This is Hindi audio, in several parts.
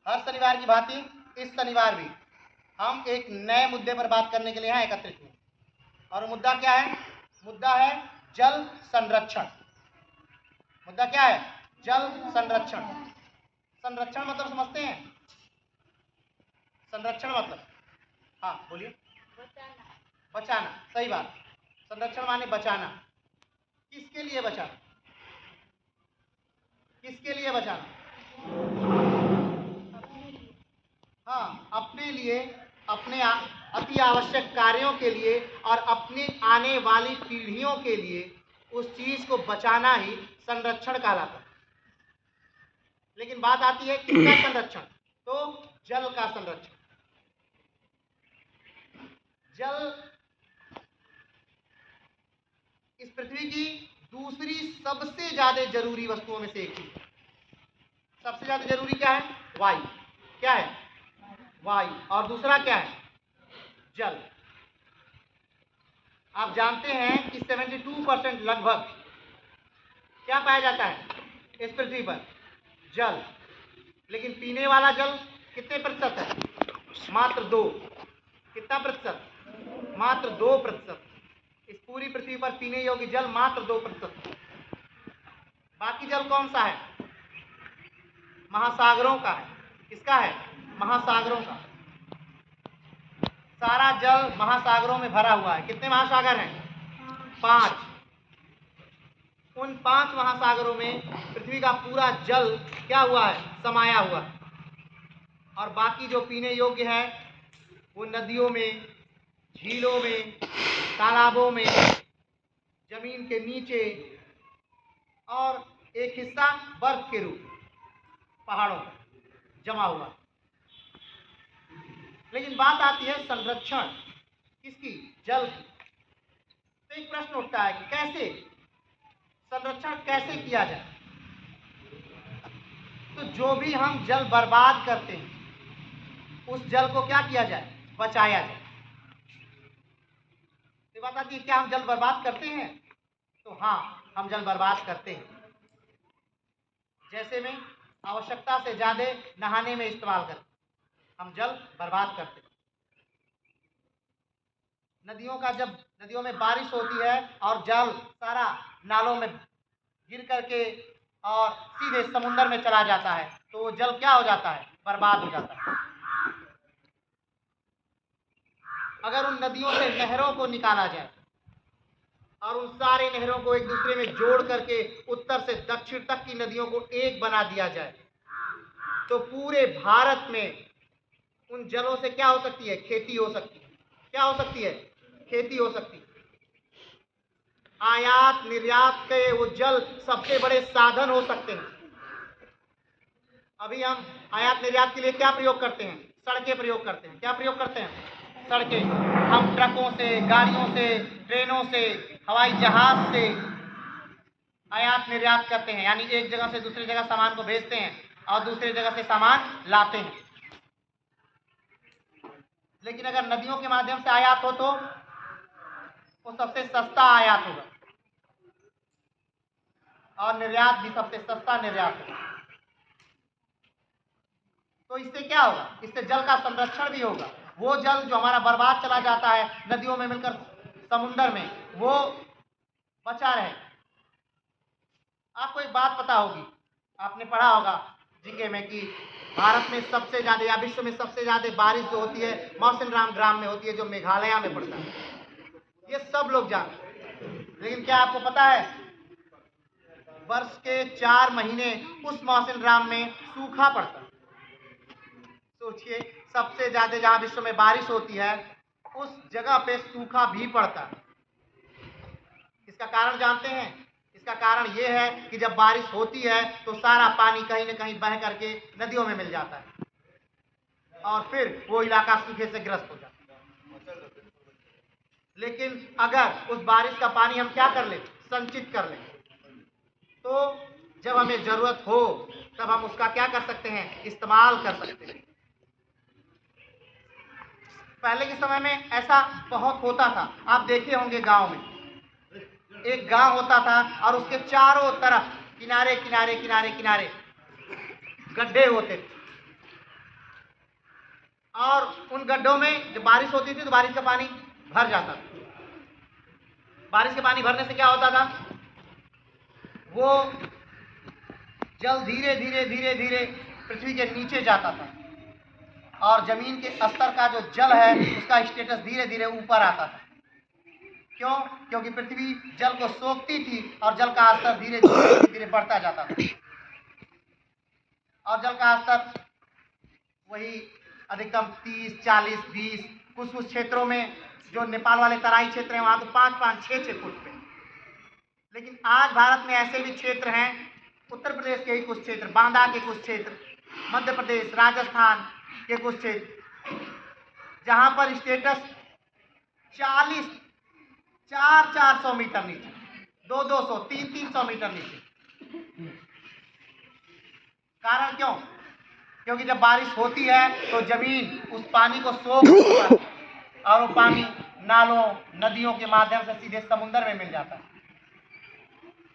हर शनिवार की भांति इस शनिवार भी हम एक नए मुद्दे पर बात करने के लिए यहाँ एकत्रित हुए और मुद्दा क्या है? मुद्दा है जल संरक्षण। मुद्दा क्या है? जल संरक्षण। संरक्षण मतलब समझते हैं? संरक्षण मतलब, हाँ बोलिए। बचाना, सही बात। संरक्षण माने बचाना। किसके लिए बचाना? किसके लिए बचाना? हाँ, अपने लिए, अपने अति आवश्यक कार्यों के लिए और अपनी आने वाली पीढ़ियों के लिए उस चीज को बचाना ही संरक्षण कहलाता है। लेकिन बात आती है किसका संरक्षण? तो जल का संरक्षण। जल इस पृथ्वी की दूसरी सबसे ज्यादा जरूरी वस्तुओं में से एक चीज। सबसे ज्यादा जरूरी क्या है? वायु। क्या है? वायु। और दूसरा क्या है? जल। आप जानते हैं कि 72% लगभग क्या पाया जाता है इस पृथ्वी पर? जल। लेकिन पीने वाला जल कितने प्रतिशत है? मात्र 2। कितना प्रतिशत? मात्र 2%। इस पूरी पृथ्वी पर पीने योग्य जल मात्र 2%। बाकी जल कौन सा है? महासागरों का है। किसका है? महासागरों का। सारा जल महासागरों में भरा हुआ है। कितने महासागर हैं? 5। उन 5 महासागरों में पृथ्वी का पूरा जल क्या हुआ है? समाया हुआ है। और बाकी जो पीने योग्य है वो नदियों में, झीलों में, तालाबों में, जमीन के नीचे, और एक हिस्सा बर्फ के रूप पहाड़ों पर जमा हुआ। लेकिन बात आती है संरक्षण किसकी? जल की। तो एक प्रश्न उठता है कि कैसे संरक्षण कैसे किया जाए? तो जो भी हम जल बर्बाद करते हैं उस जल को क्या किया जाए? बचाया जाए। ये बात आती है क्या हम जल बर्बाद करते हैं? तो हाँ, हम जल बर्बाद करते हैं। जैसे में आवश्यकता से ज्यादा नहाने में इस्तेमाल करते, हम जल बर्बाद करते। नदियों में बारिश होती है और जल सारा नालों में गिर करके और सीधे समुद्र में चला जाता है, तो वो जल क्या हो जाता है? बर्बाद हो जाता है। अगर उन नदियों से नहरों को निकाला जाए और उन सारे नहरों को एक दूसरे में जोड़ करके उत्तर से दक्षिण तक की नदियों को एक बना दिया जाए, तो पूरे भारत में उन जलों से क्या हो सकती है? खेती हो सकती है। क्या हो सकती है? खेती हो सकती है। आयात निर्यात के वो जल सबसे बड़े साधन हो सकते हैं। अभी हम आयात निर्यात के लिए क्या प्रयोग करते हैं? सड़कें प्रयोग करते हैं। क्या प्रयोग करते हैं? सड़कें। हम ट्रकों से, गाड़ियों से, ट्रेनों से, हवाई जहाज से आयात निर्यात करते हैं, यानी एक जगह से दूसरी जगह सामान को भेजते हैं और दूसरी जगह से सामान लाते हैं। लेकिन अगर नदियों के माध्यम से आयात हो तो वो सबसे सस्ता आयात होगा और निर्यात भी सबसे सस्ता निर्यात होगा। तो इससे क्या होगा? इससे जल का संरक्षण भी होगा। वो जल जो हमारा बर्बाद चला जाता है नदियों में मिलकर समुद्र में, वो बचा रहे। आपको एक बात पता होगी, आपने पढ़ा होगा जीके में कि भारत में सबसे ज्यादा या विश्व में सबसे ज्यादा बारिश जो होती है मौसिन राम ग्राम में होती है, जो मेघालय में पड़ता है। ये सब लोग जानते हैं। लेकिन क्या आपको पता है वर्ष के 4 महीने उस मौसिन राम में सूखा पड़ता है? सोचिए, सबसे ज्यादा जहां विश्व में बारिश होती है उस जगह पे सूखा भी पड़ता है। इसका कारण जानते हैं? इसका कारण यह है कि जब बारिश होती है तो सारा पानी कहीं न कहीं बह करके नदियों में मिल जाता है और फिर वो इलाका सूखे से ग्रस्त हो जाता है। लेकिन अगर उस बारिश का पानी हम क्या कर लें? संचित कर लें, तो जब हमें जरूरत हो तब हम उसका क्या कर सकते हैं? इस्तेमाल कर सकते हैं। पहले के समय में ऐसा बहुत होता था। आप देखे होंगे गांव में एक गांव होता था और उसके चारों तरफ किनारे किनारे किनारे किनारे गड्ढे होते थे। और उन गड्ढों में जब बारिश होती थी तो बारिश का पानी भर जाता था। बारिश के पानी भरने से क्या होता था, वो जल धीरे धीरे धीरे धीरे पृथ्वी के नीचे जाता था और जमीन के स्तर का जो जल है उसका स्टेटस धीरे धीरे ऊपर आता था। क्यों? क्योंकि पृथ्वी जल को सोखती थी और जल का स्तर धीरे धीरे बढ़ता जाता था। और जल का स्तर वही अधिकतम 30, 40, 20, कुछ कुछ क्षेत्रों में जो नेपाल वाले तराई क्षेत्र हैं वहाँ तो 5-5, 6-6 फुट पे। लेकिन आज भारत में ऐसे भी क्षेत्र हैं, उत्तर प्रदेश के ही कुछ क्षेत्र, बांदा के कुछ क्षेत्र, मध्य प्रदेश, राजस्थान के कुछ क्षेत्र, जहाँ पर स्टेटस 40, 400 मीटर नीचे, 200, 300 मीटर नीचे। कारण क्यों? क्योंकि जब बारिश होती है तो जमीन उस पानी को सोख लेती है और वो पानी नालों, नदियों के माध्यम से सीधे समुद्र में मिल जाता है।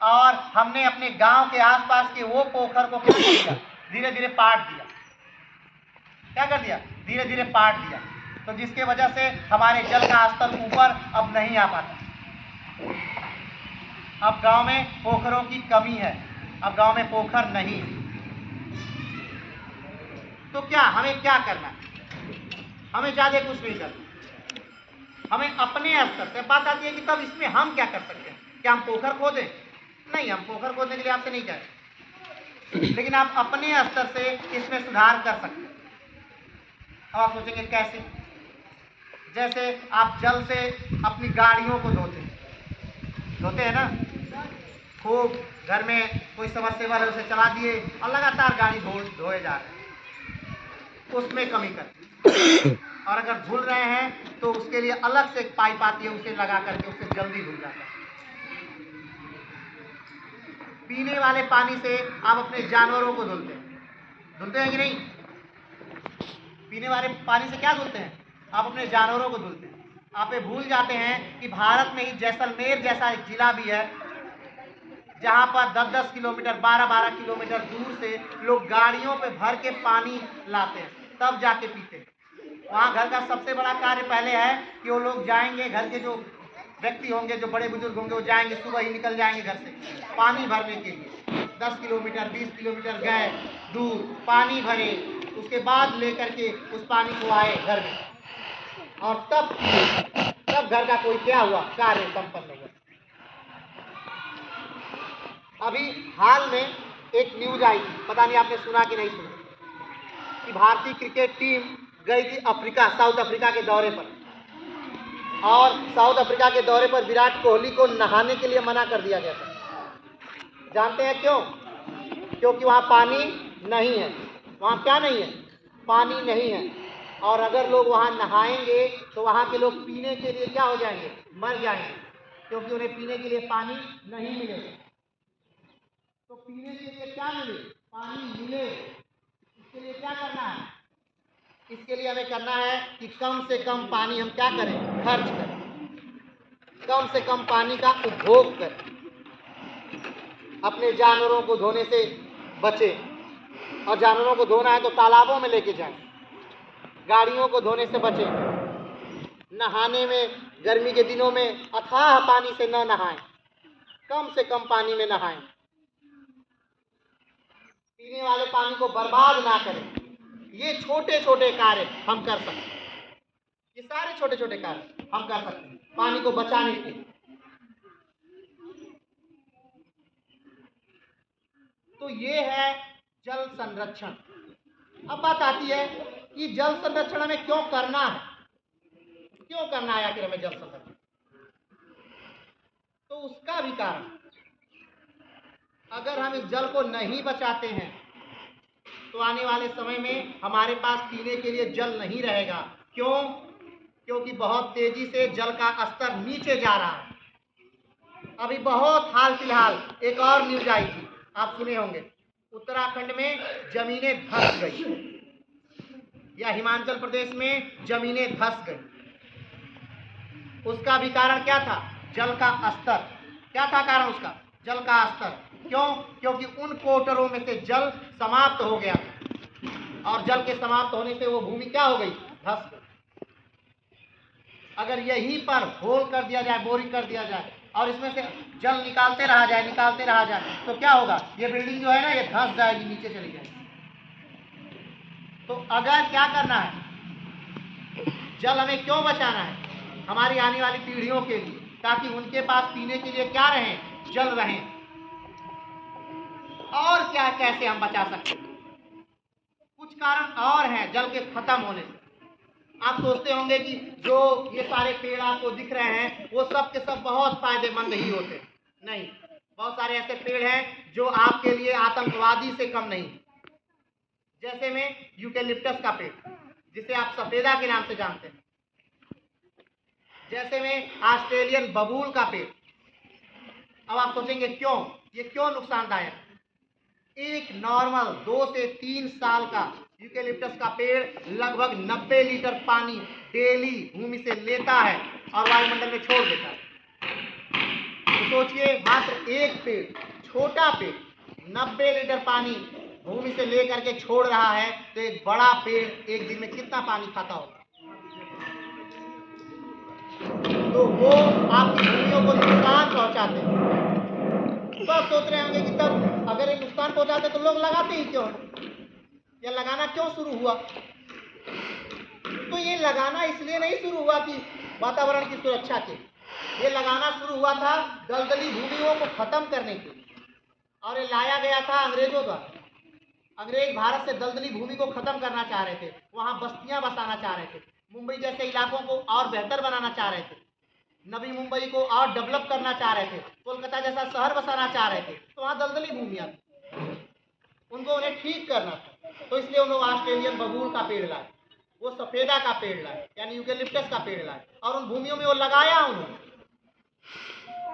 और हमने अपने गांव के आसपास के वो पोखर को क्या कर दिया, धीरे धीरे पाट दिया। क्या कर दिया? धीरे धीरे पाट दिया। तो जिसके वजह से हमारे जल का स्तर ऊपर अब नहीं आ पाता। अब गांव में पोखरों की कमी है, अब गांव में पोखर नहीं है। तो क्या हमें क्या करना है? हमें ज़्यादा कुछ नहीं करना, हमें अपने स्तर से। बात आती है कि तब इसमें हम क्या कर सकते हैं? क्या हम पोखर खोदें? नहीं, हम पोखर खोदने के लिए आपसे नहीं कह रहे, लेकिन आप अपने स्तर से इसमें सुधार कर सकते हैं। अब आप सोचेंगे कैसे? जैसे आप जल से अपनी गाड़ियों को धोते हैं ना, खूब घर में कोई समरसेबल है उसे चला दिए और लगातार गाड़ी धोए जा रहे हैं, उसमें कमी करते। और अगर धुल रहे हैं तो उसके लिए अलग से एक पाइप आती है, उसे लगा करके उससे जल्दी धुल जाता है। पीने वाले पानी से आप अपने जानवरों को धुलते हैं कि नहीं? पीने वाले पानी से क्या धुलते हैं? आप अपने जानवरों को धुलते हैं। आप ये भूल जाते हैं कि भारत में ही जैसलमेर जैसा एक जिला भी है जहाँ पर 10-10 किलोमीटर, 12-12 किलोमीटर दूर से लोग गाड़ियों पे भर के पानी लाते हैं, तब जाके पीते हैं। वहाँ घर का सबसे बड़ा कार्य पहले है कि वो लोग जाएंगे, घर के जो व्यक्ति होंगे, जो बड़े बुजुर्ग होंगे, वो जाएंगे, सुबह ही निकल जाएंगे घर से पानी भरने के लिए। 10 किलोमीटर, 20 किलोमीटर गए दूर, पानी भरे, उसके बाद लेकर के उस पानी को आए घर में और तब घर का कोई क्या हुआ, कार्य संपन्न हुआ। अभी हाल में एक न्यूज आई, पता नहीं आपने सुना कि नहीं सुना, कि भारतीय क्रिकेट टीम गई थी अफ्रीका, साउथ अफ्रीका के दौरे पर। और साउथ अफ्रीका के दौरे पर विराट कोहली को नहाने के लिए मना कर दिया गया था। जानते हैं क्यों? क्योंकि वहाँ पानी नहीं है। वहाँ क्या नहीं है? पानी नहीं है। और अगर लोग वहाँ नहाएंगे तो वहाँ के लोग पीने के लिए क्या हो जाएंगे? मर जाएंगे, क्योंकि उन्हें पीने के लिए पानी नहीं मिलेगा। तो पीने के लिए क्या मिले? पानी मिले। इसके लिए क्या करना है? इसके लिए हमें करना है कि कम से कम पानी हम क्या करें? खर्च करें, कम से कम पानी का उपभोग करें, अपने जानवरों को धोने से बचें। और जानवरों को धोना है तो तालाबों में लेके जाएं, गाड़ियों को धोने से बचें। नहाने में गर्मी के दिनों में अथाह पानी से न नहाएं, कम से कम पानी में नहाएं। पीने वाले पानी को बर्बाद ना करें। ये छोटे छोटे कार्य हम कर सकते हैं, ये सारे छोटे छोटे कार्य हम कर सकते हैं पानी को बचाने के लिए। तो ये है जल संरक्षण। अब बात आती है कि जल संरक्षण हमें क्यों करना है? क्यों करना है आखिर हमें जल संरक्षण? तो उसका भी कारण, अगर हम इस जल को नहीं बचाते हैं तो आने वाले समय में हमारे पास पीने के लिए जल नहीं रहेगा। क्यों? क्योंकि बहुत तेजी से जल का स्तर नीचे जा रहा है। अभी बहुत हाल फिलहाल एक और न्यूज आई थी, आप सुने होंगे, उत्तराखंड में जमीनें धंस गई, या हिमाचल प्रदेश में जमीनें धंस गई। उसका भी कारण क्या था? जल का स्तर। क्या था कारण उसका? जल का स्तर। क्यों? क्योंकि उन कोटरों में से जल समाप्त हो गया और जल के समाप्त होने से वो भूमि क्या हो गई? धस गई। अगर यहीं पर होल कर दिया जाए, बोरिंग कर दिया जाए और इसमें से जल निकालते रहा जाए तो क्या होगा, ये बिल्डिंग जो है ना, ये धंस जाएगी, नीचे चली जाएगी। तो अगर क्या करना है, जल हमें क्यों बचाना है, हमारी आने वाली पीढ़ियों के लिए, ताकि उनके पास पीने के लिए क्या रहे, जल रहे। और क्या, कैसे हम बचा सकते हैं? कुछ कारण और हैं जल के खत्म होने से। आप सोचते होंगे कि जो ये सारे पेड़ आपको दिख रहे हैं वो सब के सब बहुत फायदेमंद ही होते, नहीं। बहुत सारे ऐसे पेड़ हैं जो आपके लिए आतंकवादी से कम नहीं। जैसे में यूकेलिप्टस का पेड़, जिसे आप सफेदा के नाम से जानते हैं। जैसे में ऑस्ट्रेलियन बबूल का पेड़। अब आप सोचेंगे क्यों, ये क्यों नुकसानदायक? एक नॉर्मल 2 से 3 साल का यूकेलिप्टस का पेड़ लगभग 90 लीटर पानी डेली भूमि से लेता है और वायुमंडल में छोड़ देता है। तो सोचिए, मात्र एक पेड़, छोटा पेड़ 90 लीटर पानी भूमि से लेकर के छोड़ रहा है, तो एक बड़ा पेड़ एक दिन में कितना पानी खाता होगा? तो वो आपकी भूमियों को नुकसान पहुंचाते हैं। तो आप सोच रहे होंगे कि तब अगर ये नुकसान पहुंचाते तो लोग लगाते ही क्यों, या लगाना क्यों शुरू हुआ? तो ये लगाना इसलिए नहीं शुरू हुआ कि वातावरण की सुरक्षा के, ये लगाना शुरू हुआ था दलदली भूमियों को खत्म करने के, और ये लाया गया था अंग्रेजों द्वारा। अंग्रेज भारत से दलदली भूमि को खत्म करना चाह रहे थे, वहां बस्तियां बसाना चाह रहे थे, मुंबई जैसे इलाकों को और बेहतर बनाना चाह रहे थे, नवी मुंबई को और डेवलप करना चाह रहे थे, कोलकाता जैसा शहर बसाना चाह रहे थे। तो वहाँ दलदली भूमियाँ थी, उनको उन्हें ठीक करना था। तो इसलिए उन्होंने ऑस्ट्रेलियन बबूल का पेड़ लाए, वो सफेदा का पेड़ लाए, यानी यूकेलिप्टस का पेड़ लाए, और उन भूमियों में वो लगाया उन्होंने,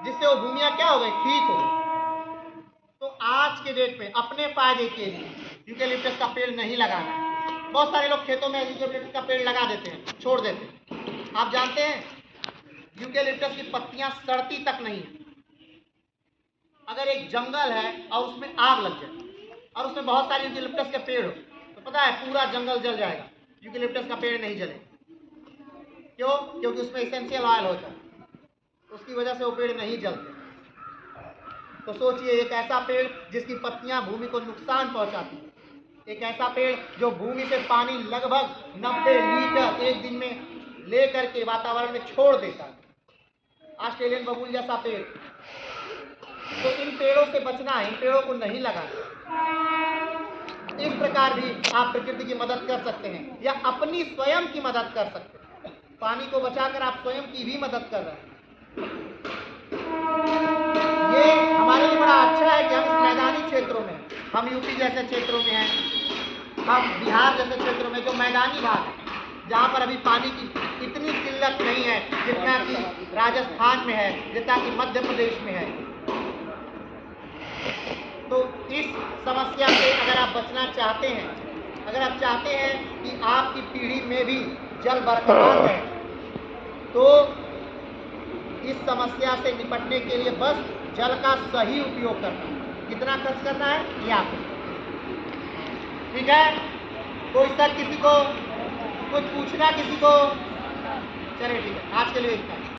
जिससे वो भूमियाँ क्या हो गई, ठीक हो गई। तो आज के डेट में अपने फायदे के लिए यूकेलिप्टस का पेड़ नहीं लगाना है। बहुत सारे लोग खेतों में यूकेलिप्टस का पेड़ लगा देते हैं, छोड़ देते हैं। आप जानते हैं यूकेलिप्टस की पत्तियां सड़ती तक नहीं है। अगर एक जंगल है और उसमें आग लग जाए और उसमें बहुत सारे यूकेलिप्टस के पेड़ हो, तो पता है पूरा जंगल जल जाएगा, यूकेलिप्टस का पेड़ नहीं जलेगा। क्यों? क्योंकि उसमें एसेंशियल ऑयल होता है, उसकी वजह से वो पेड़ नहीं जलते। तो सोचिए, एक ऐसा पेड़ जिसकी पत्तियां भूमि को नुकसान पहुंचाती है, एक ऐसा पेड़ जो भूमि से पानी लगभग 90 लीटर एक दिन में ले करके वातावरण में छोड़ देता है, ऑस्ट्रेलियन बबूल जैसा पेड़। तो इन पेड़ों से बचना है, इन पेड़ों को नहीं लगाना। इस प्रकार भी आप प्रकृति की मदद कर सकते हैं या अपनी स्वयं की मदद कर सकते हैं। पानी को बचाकर आप स्वयं की भी मदद कर रहे हैं। ये हमारे लिए बड़ा अच्छा है कि हम इस मैदानी क्षेत्रों में, हम यूपी जैसे क्षेत्रों में हैं, हम बिहार जैसे क्षेत्रों में, जो मैदानी भाग है, जहाँ पर अभी पानी की इतनी किल्लत नहीं है जितना कि राजस्थान में है, जितना कि मध्य प्रदेश में है। तो इस समस्या से अगर आप बचना चाहते हैं, अगर आप चाहते हैं कि आपकी पीढ़ी में भी जल बरकरार है, तो इस समस्या से निपटने के लिए बस जल का सही उपयोग करना। कितना खर्च करना है ये आप, ठीक है? कोई सर किसी को कुछ पूछना, किसी को? चलिए ठीक है, आज के लिए इतना।